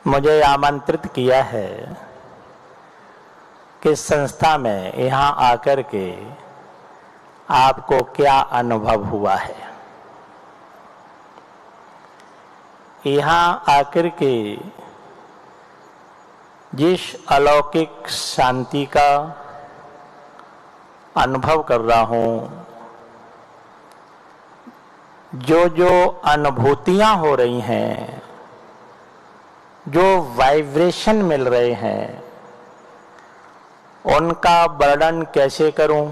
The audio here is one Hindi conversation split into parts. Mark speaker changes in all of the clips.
Speaker 1: मुझे आमंत्रित किया है कि संस्था में यहाँ आकर के आपको क्या अनुभव हुआ है। यहाँ आकर के जिस अलौकिक शांति का अनुभव कर रहा हूँ, जो अनुभूतियाँ हो रही हैं, जो वाइब्रेशन मिल रहे हैं, उनका वर्णन कैसे करूं।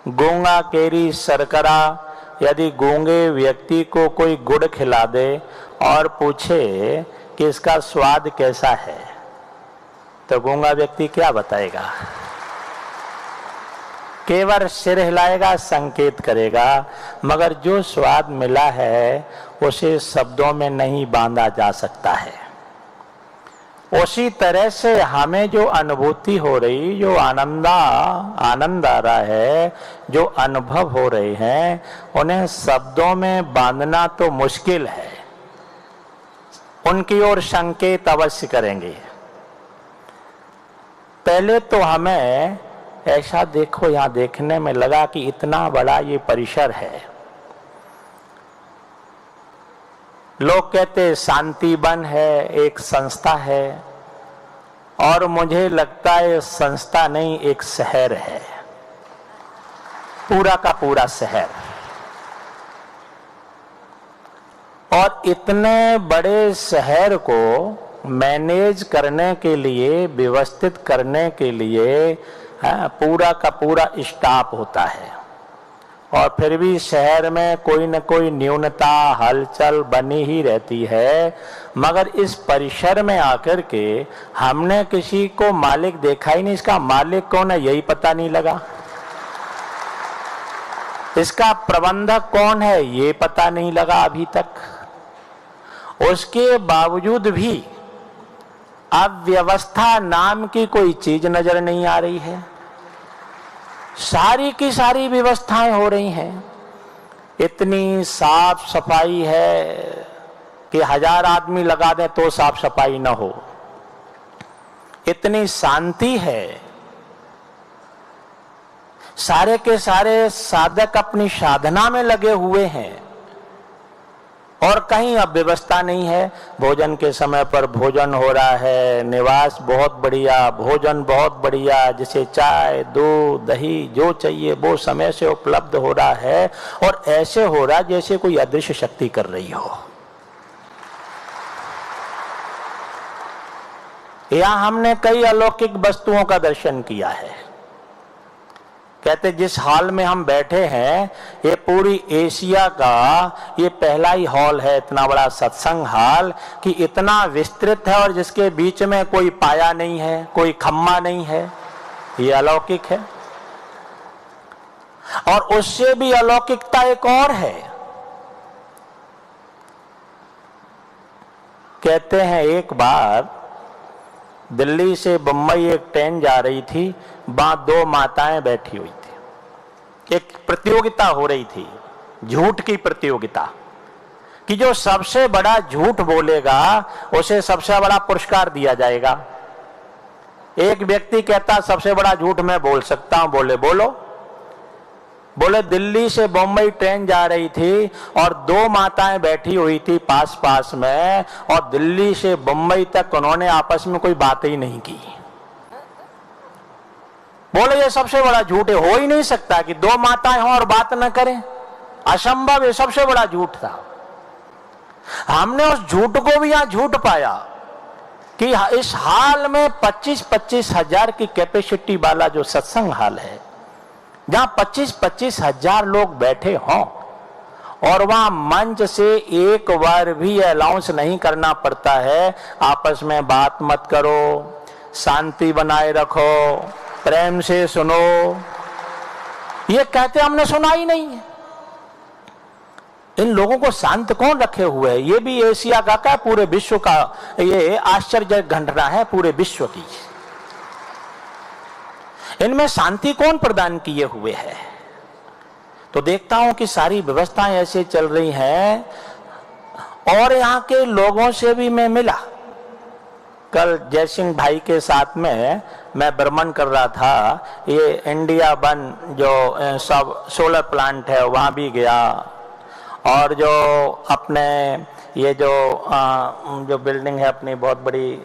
Speaker 1: गूंगा केरी शर्करा, यदि गूंगे व्यक्ति को कोई गुड़ खिला दे और पूछे कि इसका स्वाद कैसा है, तो गूंगा व्यक्ति क्या बताएगा? केवल सिर हिलाएगा, संकेत करेगा, मगर जो स्वाद मिला है उसे शब्दों में नहीं बांधा जा सकता है। उसी तरह से हमें जो अनुभूति हो रही, जो आनंद आ रहा है, जो अनुभव हो रहे हैं, उन्हें शब्दों में बांधना तो मुश्किल है। उनकी ओर संकेत अवश्य करेंगे। पहले तो हमें ऐसा देखो, यहाँ देखने में लगा कि इतना बड़ा ये परिसर है। लोग कहते शांति वन है, एक संस्था है, और मुझे लगता है संस्था नहीं, एक शहर है, पूरा का पूरा शहर। और इतने बड़े शहर को मैनेज करने के लिए, व्यवस्थित करने के लिए पूरा का पूरा स्टाफ होता है, और फिर भी शहर में कोई न कोई न्यूनता, हलचल बनी ही रहती है। मगर इस परिसर में आकर के हमने किसी को मालिक देखा ही नहीं। इसका मालिक कौन है यही पता नहीं लगा, इसका प्रबंधक कौन है ये पता नहीं लगा अभी तक। उसके बावजूद भी अव्यवस्था नाम की कोई चीज नजर नहीं आ रही है। सारी की सारी व्यवस्थाएं हो रही हैं। इतनी साफ सफाई है कि 1000 आदमी लगा दें तो साफ सफाई न हो। इतनी शांति है, सारे के सारे साधक अपनी साधना में लगे हुए हैं, और कहीं अब व्यवस्था नहीं है। भोजन के समय पर भोजन हो रहा है, निवास बहुत बढ़िया, भोजन बहुत बढ़िया, जिसे चाय, दूध, दही जो चाहिए वो समय से उपलब्ध हो रहा है, और ऐसे हो रहा जैसे कोई अदृश्य शक्ति कर रही हो। यहाँ हमने कई अलौकिक वस्तुओं का दर्शन किया है। कहते जिस हॉल में हम बैठे हैं, ये पूरी एशिया का ये पहला ही हॉल है, इतना बड़ा सत्संग हॉल कि इतना विस्तृत है, और जिसके बीच में कोई पाया नहीं है, कोई खम्मा नहीं है। ये अलौकिक है। और उससे भी अलौकिकता एक और है। कहते हैं एक बार दिल्ली से बम्बई एक ट्रेन जा रही थी, वहां 2 माताएं बैठी हुई थी। एक प्रतियोगिता हो रही थी, झूठ की प्रतियोगिता, कि जो सबसे बड़ा झूठ बोलेगा उसे सबसे बड़ा पुरस्कार दिया जाएगा। एक व्यक्ति कहता सबसे बड़ा झूठ मैं बोल सकता हूं। बोले बोलो। बोले दिल्ली से बम्बई ट्रेन जा रही थी और 2 माताएं बैठी हुई थी पास पास में, और दिल्ली से बम्बई तक उन्होंने आपस में कोई बात ही नहीं की। बोले ये सबसे बड़ा झूठ है, हो ही नहीं सकता कि 2 माताएं हों और बात न करें, असंभव है, सबसे बड़ा झूठ था। हमने उस झूठ को भी यहां झूठ पाया कि इस हाल में 25-25 हजार की कैपेसिटी वाला जो सत्संग हाल है, जहां 25-25 हजार लोग बैठे हों, और वहां मंच से एक बार भी अनाउंस नहीं करना पड़ता है आपस में बात मत करो, शांति बनाए रखो, प्रेम से सुनो। ये कहते हमने सुना ही नहीं है। इन लोगों को शांत कौन रखे हुए है? ये भी एशिया का पूरे विश्व का ये आश्चर्य घटना है, पूरे विश्व की। इनमें शांति कौन प्रदान किए हुए है? तो देखता हूं कि सारी व्यवस्थाएं ऐसे चल रही हैं। और यहाँ के लोगों से भी मैं मिला, कल जयसिंह भाई के साथ में मैं भ्रमण कर रहा था, ये इंडिया वन जो सब सोलर प्लांट है वहाँ भी गया, और जो अपने ये जो बिल्डिंग है अपनी बहुत बड़ी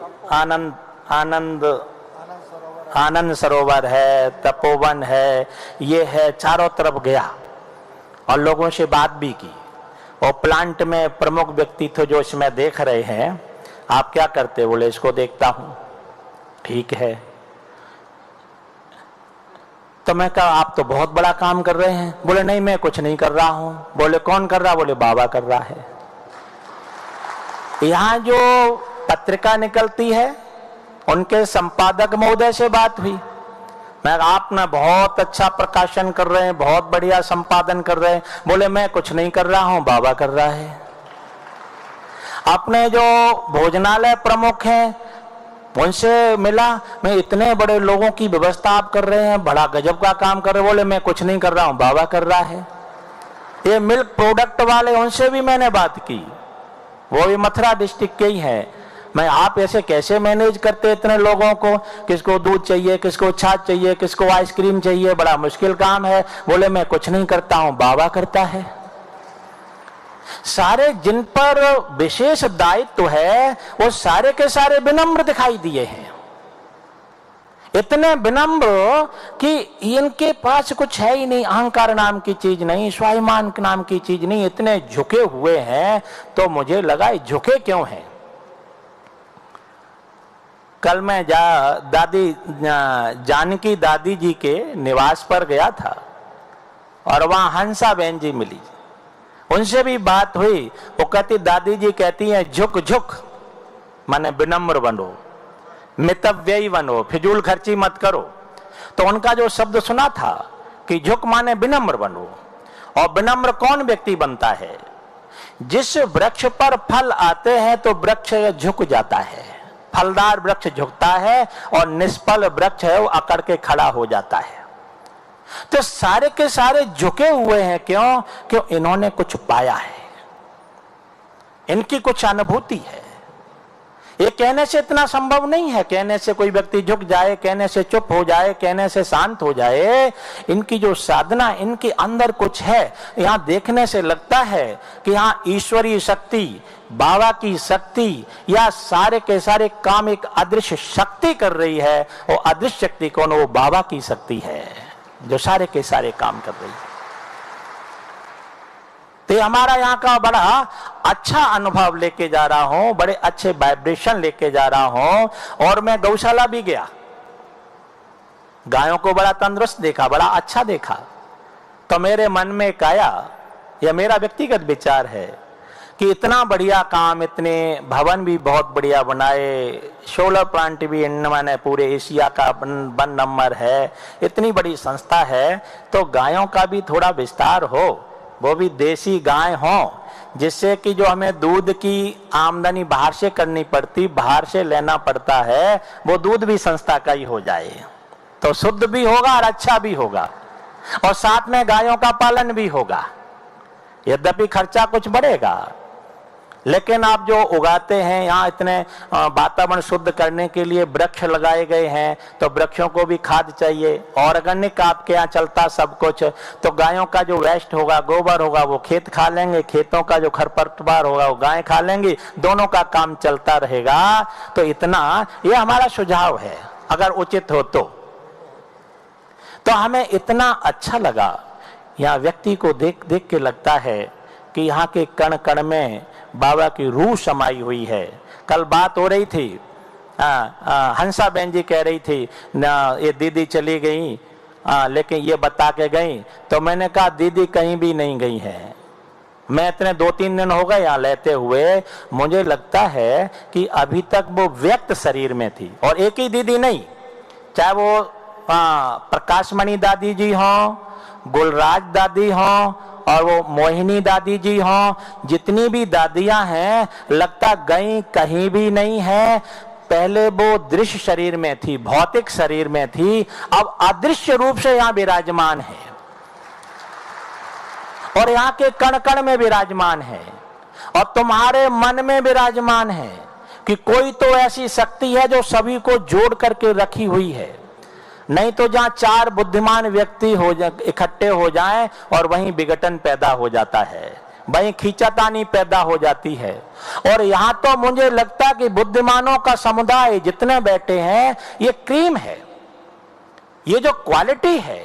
Speaker 1: आनंद सरोवर है, तपोवन है, ये है, चारों तरफ गया और लोगों से बात भी की। और प्लांट में प्रमुख व्यक्ति थे जो इसमें देख रहे हैं, आप क्या करते? बोले इसको देखता हूं। ठीक है। तो मैं कहा आप तो बहुत बड़ा काम कर रहे हैं। बोले नहीं मैं कुछ नहीं कर रहा हूं। बोले कौन कर रहा? बोले बाबा कर रहा है। यहां जो पत्रिका निकलती है उनके संपादक महोदय से बात हुई। मैं आप ना बहुत अच्छा प्रकाशन कर रहे हैं, बहुत बढ़िया संपादन कर रहे हैं। बोले मैं कुछ नहीं कर रहा हूं, बाबा कर रहा है। अपने जो भोजनालय प्रमुख हैं उनसे मिला, मैं इतने बड़े लोगों की व्यवस्था आप कर रहे हैं, बड़ा गजब का काम कर रहे हैं। बोले मैं कुछ नहीं कर रहा हूं, बाबा कर रहा है। ये मिल्क प्रोडक्ट वाले उनसे भी मैंने बात की, वो भी मथुरा डिस्ट्रिक्ट के ही हैं। मैं आप ऐसे कैसे मैनेज करते इतने लोगों को? किसको दूध चाहिए, किसको छाछ चाहिए, किसको आइसक्रीम चाहिए, बड़ा मुश्किल काम है। बोले मैं कुछ नहीं करता हूं, बाबा करता है। सारे जिन पर विशेष दायित्व है वो सारे के सारे विनम्र दिखाई दिए हैं, इतने विनम्र कि इनके पास कुछ है ही नहीं, अहंकार नाम की चीज नहीं, स्वाभिमान नाम की चीज नहीं, इतने झुके हुए हैं। तो मुझे लगा झुके क्यों हैं। कल मैं दादी जानकी दादी जी के निवास पर गया था और वहां हंसा बहन जी मिली, उनसे भी बात हुई। वो कहती, दादी जी कहती हैं झुक झुक माने विनम्र बनो, मितव्ययी बनो, फिजूल खर्ची मत करो। तो उनका जो शब्द सुना था कि झुक माने विनम्र बनो। और विनम्र कौन व्यक्ति बनता है? जिस वृक्ष पर फल आते हैं तो वृक्ष झुक जाता है, फलदार वृक्ष झुकता है और निष्फल वृक्ष है वो अकड़ के खड़ा हो जाता है। तो सारे के सारे झुके हुए हैं। क्यों? क्यों इन्होंने कुछ पाया है, इनकी कुछ अनुभूति है। ये कहने से इतना संभव नहीं है, कहने से कोई व्यक्ति झुक जाए, कहने से चुप हो जाए, कहने से शांत हो जाए। इनकी जो साधना, इनके अंदर कुछ है। यहां देखने से लगता है कि यहां ईश्वरीय शक्ति, बाबा की शक्ति, या सारे के सारे काम एक अदृश्य शक्ति कर रही है। वो अदृश्य शक्ति कौन? वो बाबा की शक्ति है जो सारे के सारे काम कर रही है। तो हमारा यहाँ का बड़ा अच्छा अनुभव लेके जा रहा हूं, बड़े अच्छे वाइब्रेशन लेके जा रहा हूं। और मैं गौशाला भी गया, गायों को बड़ा तंदुरुस्त देखा, बड़ा अच्छा देखा। तो मेरे मन में एक आया, यह मेरा व्यक्तिगत विचार है कि इतना बढ़िया काम, इतने भवन भी बहुत बढ़िया बनाए, सोलर प्लांट भी मैंने पूरे एशिया का 1 नंबर है, इतनी बड़ी संस्था है, तो गायों का भी थोड़ा विस्तार हो, वो भी देसी गाय हो, जिससे कि जो हमें दूध की आमदनी बाहर से करनी पड़ती, बाहर से लेना पड़ता है, वो दूध भी संस्था का ही हो जाए, तो शुद्ध भी होगा और अच्छा भी होगा, और साथ में गायों का पालन भी होगा। यद्यपि खर्चा कुछ बढ़ेगा, लेकिन आप जो उगाते हैं यहाँ, इतने वातावरण शुद्ध करने के लिए वृक्ष लगाए गए हैं, तो वृक्षों को भी खाद चाहिए। ऑर्गेनिक आपके यहाँ चलता सब कुछ, तो गायों का जो वेस्ट होगा, गोबर होगा, वो खेत खा लेंगे, खेतों का जो खरपतवार होगा वो गाय खा लेंगी, दोनों का काम चलता रहेगा। तो इतना, ये हमारा सुझाव है, अगर उचित हो तो हमें इतना अच्छा लगा। यहाँ व्यक्ति को देख देख के लगता है कि यहाँ के कण कण में बाबा की रूह समाई हुई है। कल बात हो रही थी, हंसा बहन जी कह रही थी ना, ये दीदी चली गई, लेकिन ये बता के गई। तो मैंने कहा दीदी कहीं भी नहीं गई है, मैं इतने 2-3 दिन हो गए यहाँ लेते हुए, मुझे लगता है कि अभी तक वो व्यक्त शरीर में थी। और एक ही दीदी नहीं, चाहे वो प्रकाशमणि दादी जी हों, गुलराज दादी हों, और वो मोहिनी दादी जी हों, जितनी भी दादियां हैं, लगता गई कहीं भी नहीं है। पहले वो दृश्य शरीर में थी, भौतिक शरीर में थी, अब अदृश्य रूप से यहाँ विराजमान है, और यहाँ के कण कण में विराजमान है, और तुम्हारे मन में विराजमान है। कि कोई तो ऐसी शक्ति है जो सभी को जोड़ करके रखी हुई है। नहीं तो जहां चार बुद्धिमान व्यक्ति इकट्ठे हो जाएं और वहीं विघटन पैदा हो जाता है, वहीं खींचातानी पैदा हो जाती है। और यहां तो मुझे लगता है कि बुद्धिमानों का समुदाय जितने बैठे हैं, ये क्रीम है, ये जो क्वालिटी है,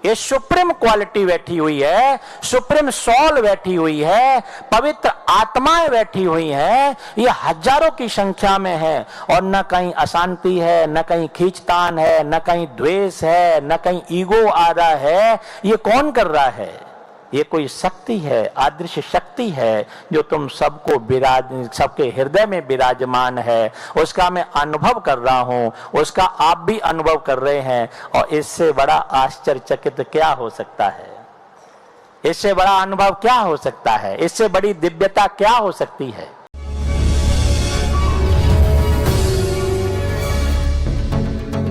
Speaker 1: ये सुप्रीम क्वालिटी बैठी हुई है, सुप्रीम सोल बैठी हुई है, पवित्र आत्माएं बैठी हुई हैं, ये हजारों की संख्या में है। और न कहीं अशांति है, न कहीं खींचतान है, न कहीं द्वेष है, न कहीं ईगो आ रहा है। ये कौन कर रहा है? ये कोई शक्ति है, अदृश्य शक्ति है, जो तुम सबको सबके हृदय में विराजमान है। उसका मैं अनुभव कर रहा हूं, उसका आप भी अनुभव कर रहे हैं। और इससे बड़ा आश्चर्यचकित क्या हो सकता है? इससे बड़ा अनुभव क्या हो सकता है? इससे बड़ी दिव्यता क्या हो सकती है?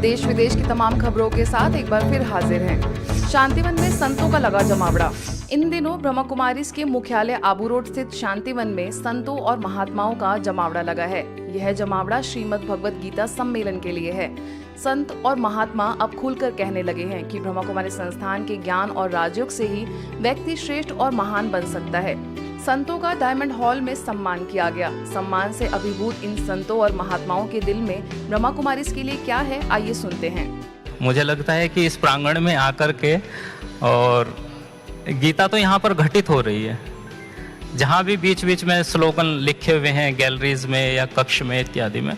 Speaker 2: देश विदेश की तमाम खबरों के साथ एक बार फिर हाजिर हैं। शांतिवन में संतों का लगा जमावड़ा। इन दिनों ब्रह्मा कुमारीज के मुख्यालय आबू रोड स्थित शांतिवन में संतों और महात्माओं का जमावड़ा लगा है। यह जमावड़ा श्रीमद् भगवत गीता सम्मेलन के लिए है। संत और महात्मा अब खुलकर कहने लगे हैं कि ब्रह्मा कुमारी संस्थान के ज्ञान और राजयोग से ही व्यक्ति श्रेष्ठ और महान बन सकता है। संतों का डायमंड हॉल में सम्मान किया गया। सम्मान से अभिभूत इन संतों और महात्माओं के दिल में ब्रह्मा कुमारीज के लिए क्या है, आइए सुनते हैं।
Speaker 3: मुझे लगता है कि इस प्रांगण में आकर के, और गीता तो यहाँ पर घटित हो रही है। जहाँ भी बीच बीच में स्लोगन लिखे हुए हैं गैलरीज में या कक्ष में इत्यादि में,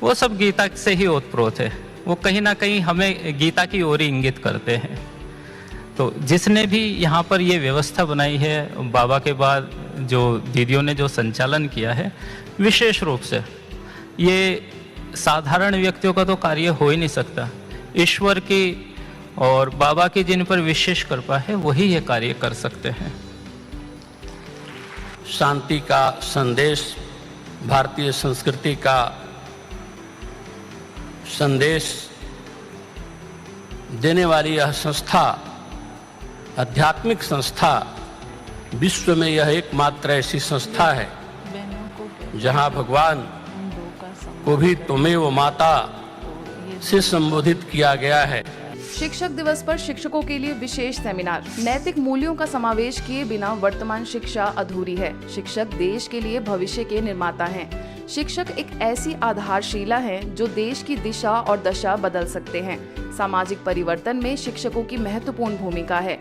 Speaker 3: वो सब गीता से ही ओतप्रोत है। वो कहीं ना कहीं हमें गीता की ओर ही इंगित करते हैं। तो जिसने भी यहाँ पर ये व्यवस्था बनाई है, बाबा के बाद जो दीदियों ने जो संचालन किया है, विशेष रूप से ये साधारण व्यक्तियों का तो कार्य हो ही नहीं सकता। ईश्वर की और बाबा की जिन पर विशेष कृपा है, वही ये कार्य कर सकते हैं।
Speaker 4: शांति का संदेश, भारतीय संस्कृति का संदेश देने वाली यह संस्था, आध्यात्मिक संस्था, विश्व में यह एकमात्र ऐसी संस्था है जहां भगवान को भी त्वमेव माता से संबोधित किया गया है।
Speaker 2: शिक्षक दिवस पर शिक्षकों के लिए विशेष सेमिनार। नैतिक मूल्यों का समावेश किए बिना वर्तमान शिक्षा अधूरी है। शिक्षक देश के लिए भविष्य के निर्माता हैं। शिक्षक एक ऐसी आधारशिला है जो देश की दिशा और दशा बदल सकते हैं। सामाजिक परिवर्तन में शिक्षकों की महत्वपूर्ण भूमिका है।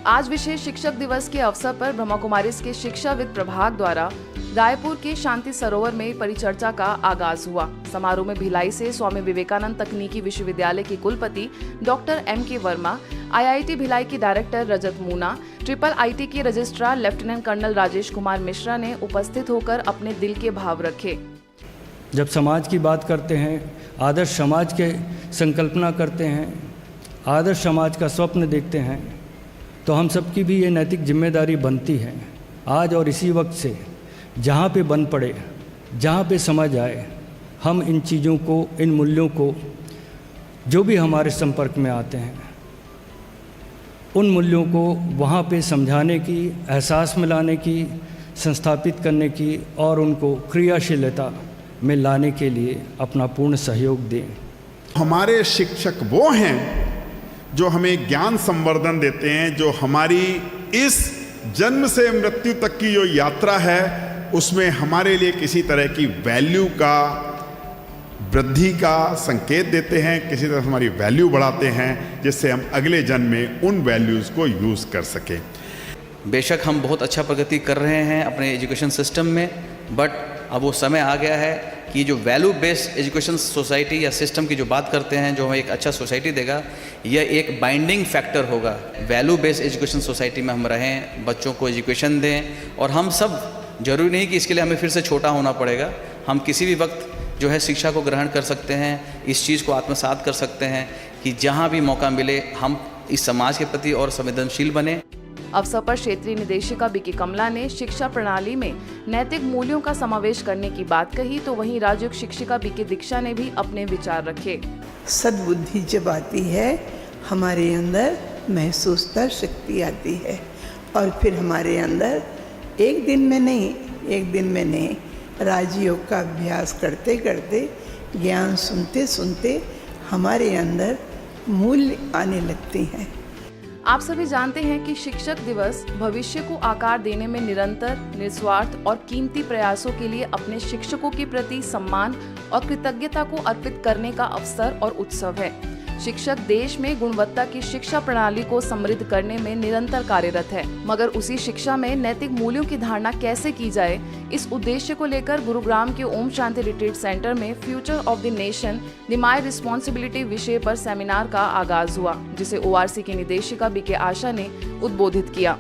Speaker 2: आज विशेष शिक्षक दिवस के अवसर पर ब्रह्मा कुमारीज के शिक्षाविद प्रभाग द्वारा रायपुर के शांति सरोवर में परिचर्चा का आगाज हुआ। समारोह में भिलाई से स्वामी विवेकानंद तकनीकी विश्वविद्यालय के कुलपति doctor M.K. Verma, IIT Bhilai की डायरेक्टर रजत मूना, IIIT के registrar lieutenant colonel Rajesh Kumar Mishra ने उपस्थित होकर अपने दिल के भाव रखे।
Speaker 5: जब समाज की बात करते हैं, आदर्श समाज के संकल्पना करते हैं, आदर्श समाज का स्वप्न देखते हैं, तो हम सबकी भी ये नैतिक जिम्मेदारी बनती है आज और इसी वक्त से, जहाँ पे बन पड़े, जहाँ पे समझ आए, हम इन चीज़ों को, इन मूल्यों को, जो भी हमारे संपर्क में आते हैं, उन मूल्यों को वहाँ पे समझाने की, एहसास में लाने की, संस्थापित करने की और उनको क्रियाशीलता में लाने के लिए अपना पूर्ण सहयोग दें।
Speaker 6: हमारे शिक्षक वो हैं जो हमें ज्ञान संवर्धन देते हैं, जो हमारी इस जन्म से मृत्यु तक की जो यात्रा है उसमें हमारे लिए किसी तरह की वैल्यू का, वृद्धि का संकेत देते हैं, किसी तरह हमारी वैल्यू बढ़ाते हैं, जिससे हम अगले जन्म में उन वैल्यूज़ को यूज़ कर सकें।
Speaker 7: बेशक हम बहुत अच्छा प्रगति कर रहे हैं अपने एजुकेशन सिस्टम में, बट अब वो समय आ गया है कि जो वैल्यू बेस्ड एजुकेशन सोसाइटी या सिस्टम की जो बात करते हैं, जो हमें एक अच्छा सोसाइटी देगा, यह एक बाइंडिंग फैक्टर होगा। वैल्यू बेस्ड एजुकेशन सोसाइटी में हम रहें, बच्चों को एजुकेशन दें, और हम सब, जरूरी नहीं कि इसके लिए हमें फिर से छोटा होना पड़ेगा, हम किसी भी वक्त जो है शिक्षा को ग्रहण कर सकते हैं, इस चीज़ को आत्मसात कर सकते हैं कि जहाँ भी मौका मिले हम इस समाज के प्रति और संवेदनशील बने।
Speaker 2: अवसर पर क्षेत्रीय निदेशिका बीके कमला ने शिक्षा प्रणाली में नैतिक मूल्यों का समावेश करने की बात कही, तो वहीं राजयोग शिक्षिका बीके दीक्षा ने भी अपने विचार रखे।
Speaker 8: सद्बुद्धि जब आती है, हमारे अंदर महसूसता शक्ति आती है, और फिर हमारे अंदर एक दिन में नहीं, राजयोग का अभ्यास करते करते, ज्ञान सुनते सुनते हमारे अंदर मूल्य आने लगते हैं।
Speaker 2: आप सभी जानते हैं कि शिक्षक दिवस भविष्य को आकार देने में निरंतर, निस्वार्थ और कीमती प्रयासों के लिए अपने शिक्षकों के प्रति सम्मान और कृतज्ञता को अर्पित करने का अवसर और उत्सव है। शिक्षक देश में गुणवत्ता की शिक्षा प्रणाली को समृद्ध करने में निरंतर कार्यरत है, मगर उसी शिक्षा में नैतिक मूल्यों की धारणा कैसे की जाए, इस उद्देश्य को लेकर गुरुग्राम के ओम शांति रिट्रीट सेंटर में future of the nation the my responsibility विषय पर सेमिनार का आगाज हुआ, जिसे ORC की निदेशिका BK आशा ने उद्बोधित किया।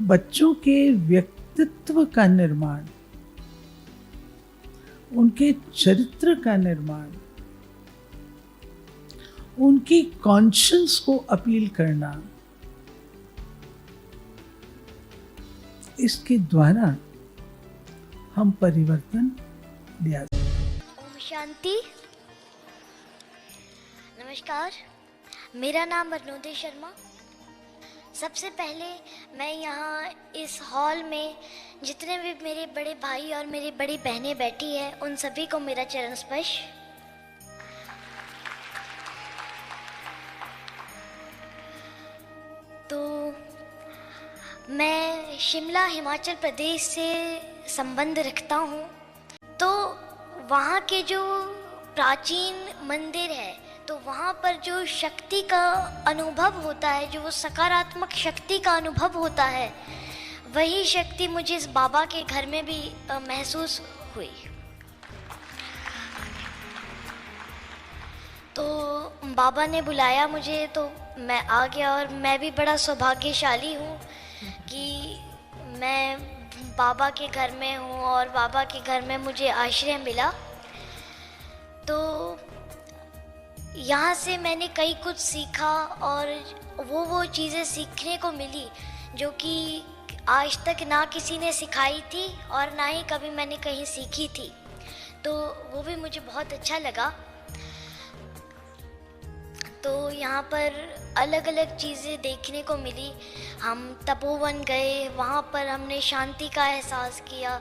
Speaker 9: बच्चों के व्यक्तित्व का निर्माण, उनके चरित्र का निर्माण, उनकी कॉन्शियंस को अपील करना, इसके द्वारा हम परिवर्तन लिया।
Speaker 10: ओम शांति। नमस्कार, मेरा नाम अरुणोदय शर्मा। सबसे पहले मैं यहाँ इस हॉल में जितने भी मेरे बड़े भाई और मेरी बड़ी बहनें बैठी हैं, उन सभी को मेरा चरण स्पर्श। तो मैं शिमला हिमाचल प्रदेश से संबंध रखता हूँ। तो वहाँ के जो प्राचीन मंदिर है, तो वहाँ पर जो शक्ति का अनुभव होता है, जो वो सकारात्मक शक्ति का अनुभव होता है, वही शक्ति मुझे इस बाबा के घर में भी महसूस हुई। तो बाबा ने बुलाया मुझे, तो मैं आ गया और मैं भी बड़ा सौभाग्यशाली हूँ कि मैं बाबा के घर में हूँ और बाबा के घर में मुझे आश्रय मिला। तो यहाँ से मैंने कई कुछ सीखा और वो चीज़ें सीखने को मिली जो कि आज तक ना किसी ने सिखाई थी और ना ही कभी मैंने कहीं सीखी थी। तो वो भी मुझे बहुत अच्छा लगा। तो यहाँ पर अलग अलग चीज़ें देखने को मिली। हम तपोवन गए, वहाँ पर हमने शांति का एहसास किया।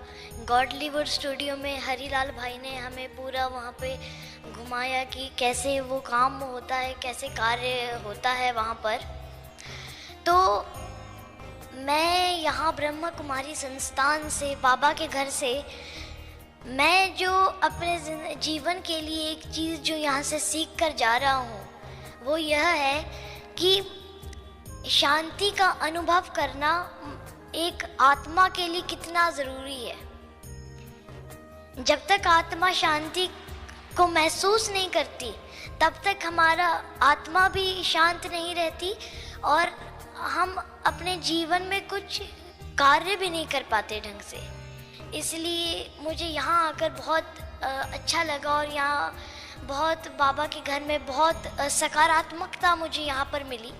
Speaker 10: गॉडलीवुड स्टूडियो में हरीलाल भाई ने हमें पूरा वहाँ पे घुमाया कि कैसे वो काम होता है, कैसे कार्य होता है वहाँ पर। तो मैं यहाँ ब्रह्म कुमारी संस्थान से, बाबा के घर से, मैं जो अपने जीवन के लिए एक चीज़ जो यहाँ से सीख कर जा रहा हूँ वो यह है कि शांति का अनुभव करना एक आत्मा के लिए कितना ज़रूरी है। जब तक आत्मा शांति को महसूस नहीं करती, तब तक हमारा आत्मा भी शांत नहीं रहती और हम अपने जीवन में कुछ कार्य भी नहीं कर पाते ढंग से। इसलिए मुझे यहाँ आकर बहुत अच्छा लगा और यहाँ बहुत बाबा के घर में बहुत सकारात्मकता मुझे यहाँ पर मिली।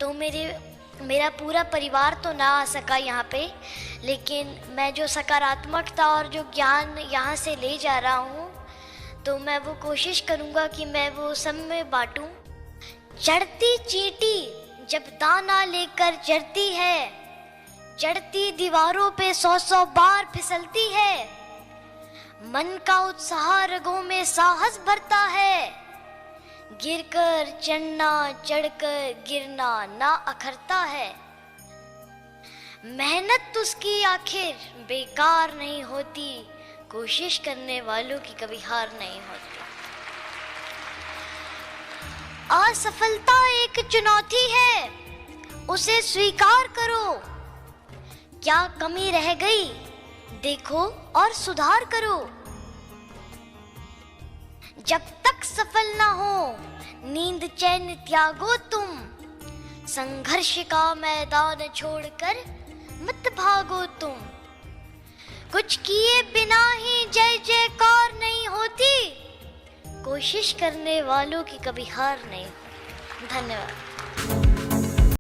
Speaker 10: तो मेरा पूरा परिवार तो ना आ सका यहाँ पे, लेकिन मैं जो सकारात्मकता और जो ज्ञान यहाँ से ले जा रहा हूँ, तो मैं वो कोशिश करूँगा कि मैं वो सब में बांटूँ। चढ़ती चींटी जब दाना लेकर चढ़ती है, चढ़ती दीवारों पे 100-100 बार फिसलती है। मन का उत्साह रगों में साहस भरता है, गिरकर चढ़ना चढ़कर गिरना ना अखरता है। मेहनत उसकी आखिर बेकार नहीं होती, कोशिश करने वालों की कभी हार नहीं होती। असफलता एक चुनौती है, उसे स्वीकार करो। क्या कमी रह गई देखो और सुधार करो। जब तक सफल ना हो नींद चैन त्यागो तुम, संघर्ष का मैदान छोड़कर मत भागो तुम। कुछ किए बिना ही जय जयकार नहीं होती, कोशिश करने वालों की कभी हार नहीं होती। धन्यवाद।